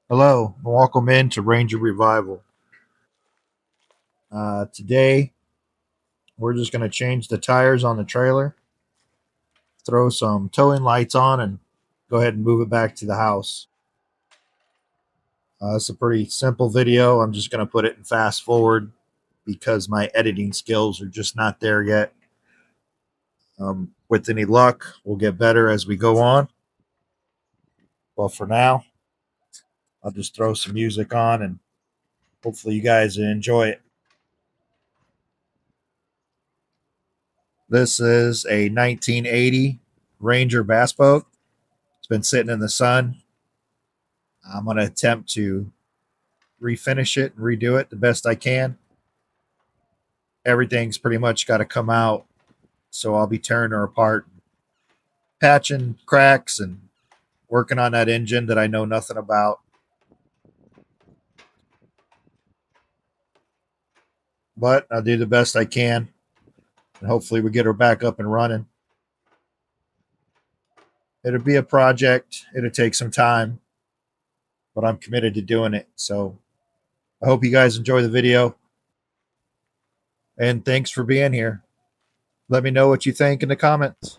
Hello, and welcome into Ranger Revival. Today, we're just going to change the tires on the trailer, throw some towing lights on, and go ahead and move it back to the house. It's a pretty simple video. I'm just going to put it in fast forward because my editing skills are just not there yet. With any luck, we'll get better as we go on. Well, for now, I'll just throw some music on and hopefully you guys enjoy it. This is a 1980 Ranger bass boat. It's been sitting in the sun. I'm going to attempt to refinish it and redo it the best I can. Everything's pretty much got to come out, so I'll be tearing her apart, patching cracks, and working on that engine that I know nothing about. But I'll do the best I can, and hopefully we get her back up and running. It'll be a project. It'll take some time, but I'm committed to doing it. So I hope you guys enjoy the video, and thanks for being here. Let me know what you think in the comments.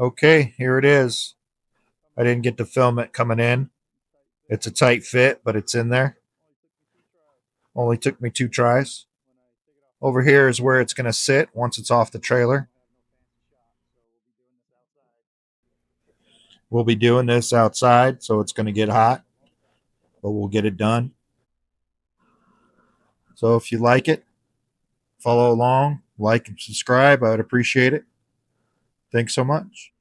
Okay, here it is. I didn't get to film it coming in. It's a tight fit, but it's in there. Only took me 2 tries. Over here is where it's going to sit once it's off the trailer. We'll be doing this outside, so it's going to get hot, but we'll get it done. So if you like it, follow along, like and subscribe. I would appreciate it. Thanks so much.